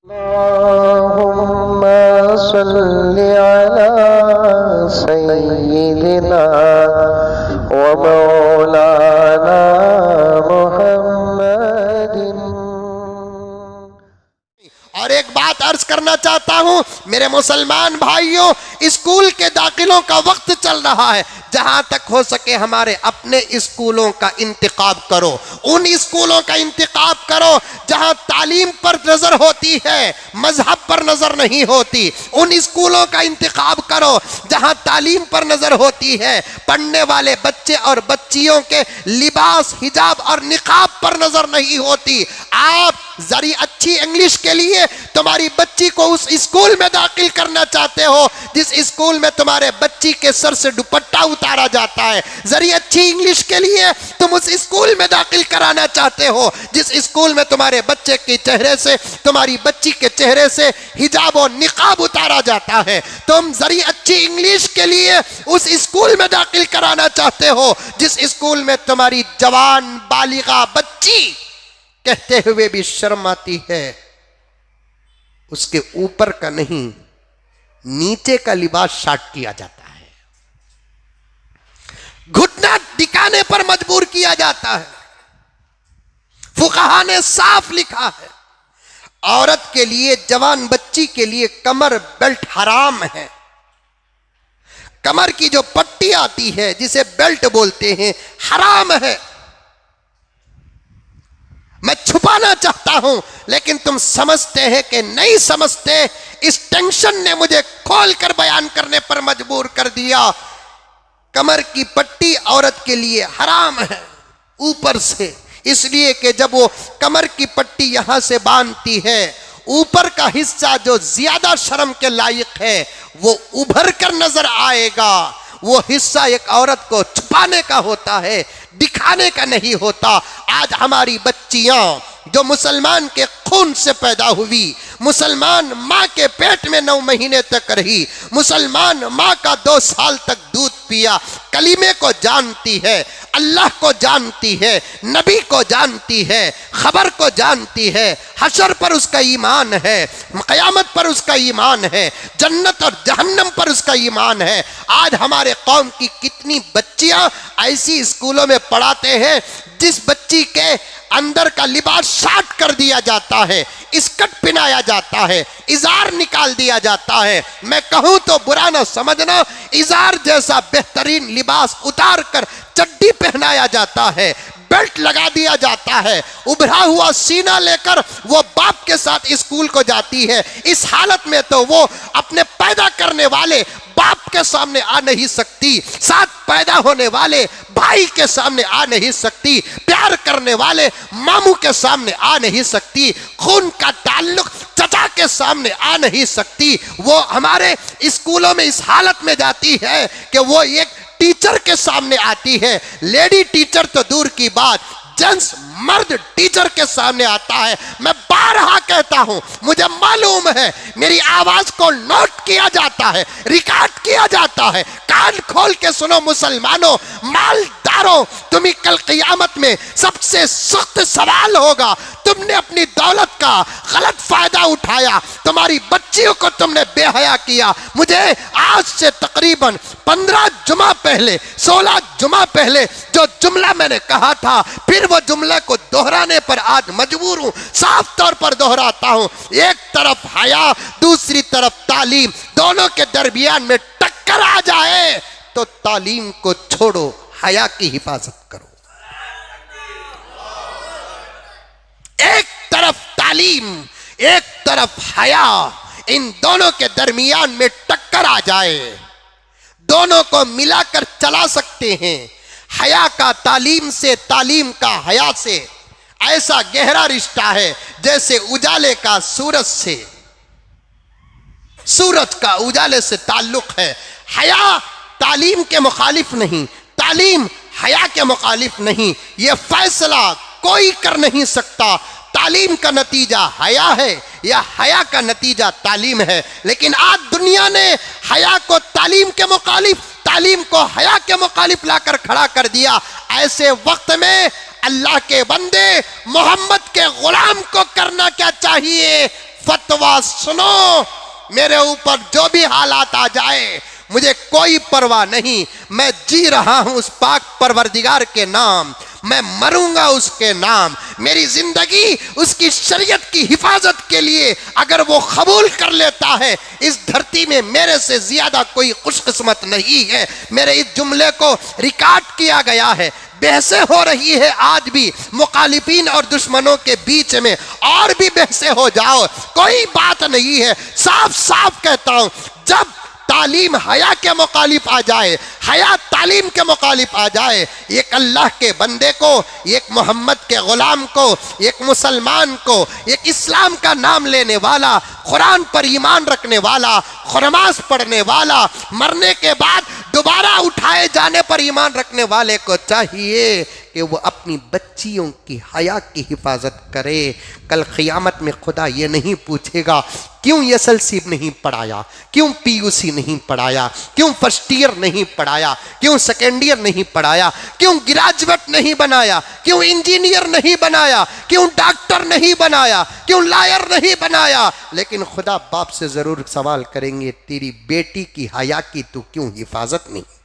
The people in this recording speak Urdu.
اللهم صل على سيدنا ومولانا محمد۔ اور ایک بات عرض کرنا چاہتا ہوں میرے مسلمان بھائیوں، اسکول کے داخلوں کا وقت چل رہا ہے، جہاں تک ہو سکے ہمارے اپنے اسکولوں کا انتخاب کرو، ان اسکولوں کا انتخاب کرو جہاں تعلیم پر نظر ہوتی ہے، مذہب پر نظر نہیں ہوتی، ان اسکولوں کا انتخاب کرو جہاں تعلیم پر نظر ہوتی ہے، پڑھنے والے بچے اور بچیوں کے لباس، حجاب اور نقاب پر نظر نہیں ہوتی۔ آپ ذری اچھی انگلش کے لیے تمہاری بچی کو اس اسکول میں داخل کرنا چاہتے ہو جس اسکول میں تمہارے بچی کے سر سے دوپٹہ اتارا جاتا ہے، ذری اچھی انگلش کے لیے تم اس اسکول میں داخل کرانا چاہتے ہو جس اسکول میں تمہارے بچے کے چہرے سے، تمہاری بچی کے چہرے سے حجاب و نقاب اتارا جاتا ہے۔ تم ذری اچھی انگلش کے لیے اس اسکول میں داخل کرانا چاہتے ہو جس اسکول میں تمہاری جوان بالغہ بچی کہتے ہوئے بھی شرم آتی ہے اس کے اوپر کا نہیں، نیچے کا لباس شارٹ کیا جاتا ہے، گھٹنا دکھانے پر مجبور کیا جاتا ہے۔ فقہا نے صاف لکھا ہے عورت کے لیے، جوان بچی کے لیے کمر بیلٹ حرام ہے۔ کمر کی جو پٹی آتی ہے جسے بیلٹ بولتے ہیں حرام ہے۔ میں چھپانا چاہتا ہوں لیکن تم سمجھتے ہیں کہ نہیں سمجھتے، اس ٹینشن نے مجھے کھول کر بیان کرنے پر مجبور کر دیا۔ کمر کی پٹی عورت کے لیے حرام ہے اوپر سے، اس لیے کہ جب وہ کمر کی پٹی یہاں سے باندھتی ہے، اوپر کا حصہ جو زیادہ شرم کے لائق ہے وہ ابھر کر نظر آئے گا۔ وہ حصہ ایک عورت کو چھپانے کا ہوتا ہے، دکھانے کا نہیں ہوتا۔ آج ہماری بچیاں جو مسلمان کے خون سے پیدا ہوئی، مسلمان ماں کے پیٹ میں 9 مہینے تک رہی، مسلمان ماں کا 2 سال تک دودھ پیا، کلمے کو جانتی ہے، اللہ کو جانتی ہے، نبی کو جانتی ہے، خبر کو جانتی ہے، حشر پر اس کا ایمان ہے، قیامت پر اس کا ایمان ہے، جنت اور جہنم پر اس کا ایمان ہے۔ آج ہمارے قوم کی کتنی بچیاں ایسی اسکولوں میں پڑھاتے ہیں جس بچی کے اندر کا لباس شارٹ کر دیا جاتا ہے، اسکرٹ پہنایا جاتا ہے، ازار نکال دیا جاتا ہے۔ میں کہوں تو برا نہ سمجھنا، ازار جیسا بہترین لباس اتار کر چڈی پہنایا جاتا ہے، بیلٹ لگا دیا جاتا ہے، ابھرا ہوا سینہ لے کر وہ باپ کے ساتھ اسکول کو جاتی ہے۔ اس حالت میں تو وہ اپنے پیدا کرنے والے باپ کے سامنے آ نہیں سکتی، ساتھ پیدا ہونے والے بھائی کے سامنے آ نہیں سکتی، پیار کرنے والے ماموں کے سامنے آ نہیں سکتی، خون کا تعلق چچا کے سامنے آ نہیں سکتی۔ وہ ہمارے اسکولوں میں اس حالت میں جاتی ہے کہ وہ ایک ٹیچر کے سامنے آتی ہے، لیڈی ٹیچر تو دور کی بات، جنس مرد ٹیچر کے سامنے آتا ہے۔ میں بارہا کہتا ہوں، مجھے معلوم ہے میری آواز کو نوٹ کیا جاتا ہے، ریکارڈ کیا جاتا ہے۔ کان کھول کے سنو مسلمانوں، مالداروں، تمہیں کل قیامت میں سب سے سخت سوال ہوگا۔ تم نے اپنی دولت کا غلط فائدہ اٹھایا، تمہاری بچیوں کو تم نے بے حیا کیا۔ مجھے آج سے تقریباً 15 جمعہ پہلے، 16 جمعہ پہلے جو جملہ میں نے کہا تھا، پھر وہ جملہ کو دہرانے پر آج مجبور ہوں، صاف طور پر دہراتا ہوں۔ ایک طرف حیا، دوسری طرف تعلیم، دونوں کے درمیان میں ٹکر آ جائے تو تعلیم کو چھوڑو، حیا کی حفاظت کرو۔ ایک طرف تعلیم، ایک طرف حیا، ان دونوں کے درمیان میں ٹکر آ جائے، دونوں کو ملا کر چلا سکتے ہیں۔ حیا کا تعلیم سے، تعلیم کا حیا سے ایسا گہرا رشتہ ہے جیسے اجالے کا سورج سے، سورج کا اجالے سے تعلق ہے۔ حیا تعلیم کے مخالف نہیں، تعلیم حیا کے مخالف نہیں، یہ فیصلہ کوئی کر نہیں سکتا تعلیم کا نتیجہ حیا ہے یا حیا کا نتیجہ تعلیم ہے۔ لیکن آج دنیا نے حیا کو تعلیم کے مخالف، تعلیم کو حیا کے مخالف لا کر کھڑا کر دیا۔ ایسے وقت میں اللہ کے بندے، محمد کے غلام کو کرنا کیا چاہیے؟ فتویٰ سنو، میرے اوپر جو بھی حالات آ جائے مجھے کوئی پرواہ نہیں، میں جی رہا ہوں اس پاک پروردگار کے نام، میں مروں گا اس کے نام، میری زندگی اس کی شریعت کی حفاظت کے لیے اگر وہ قبول کر لیتا ہے، اس دھرتی میں میرے سے زیادہ کوئی خوش قسمت نہیں ہے۔ میرے اس جملے کو ریکارڈ کیا گیا ہے، بحثیں ہو رہی ہے آج بھی مخالفین اور دشمنوں کے بیچ میں، اور بھی بحثیں ہو جاؤ، کوئی بات نہیں ہے۔ صاف صاف کہتا ہوں، جب تعلیم حیا کے مخالف آ جائے، حیا تعلیم کے مخالف آ جائے، ایک اللہ کے بندے کو، ایک محمد کے غلام کو، ایک مسلمان کو، ایک اسلام کا نام لینے والا، قرآن پر ایمان رکھنے والا، نماز پڑھنے والا، مرنے کے بعد دوبارہ اٹھائے جانے پر ایمان رکھنے والے کو چاہیے کہ وہ اپنی بچیوں کی حیا کی حفاظت کرے۔ کل قیامت میں خدا یہ نہیں پوچھے گا کیوں ایس ایل سی نہیں پڑھایا، کیوں پی یو سی نہیں پڑھایا، کیوں فرسٹ ایئر نہیں پڑھایا، کیوں سیکنڈ ایئر نہیں پڑھایا، کیوں گریجویٹ نہیں بنایا، کیوں انجینئر نہیں بنایا، کیوں ڈاکٹر نہیں بنایا، کیوں لائر نہیں بنایا۔ لیکن خدا باپ سے ضرور سوال کریں گے تیری بیٹی کی حیا کی تو کیوں حفاظت نہیں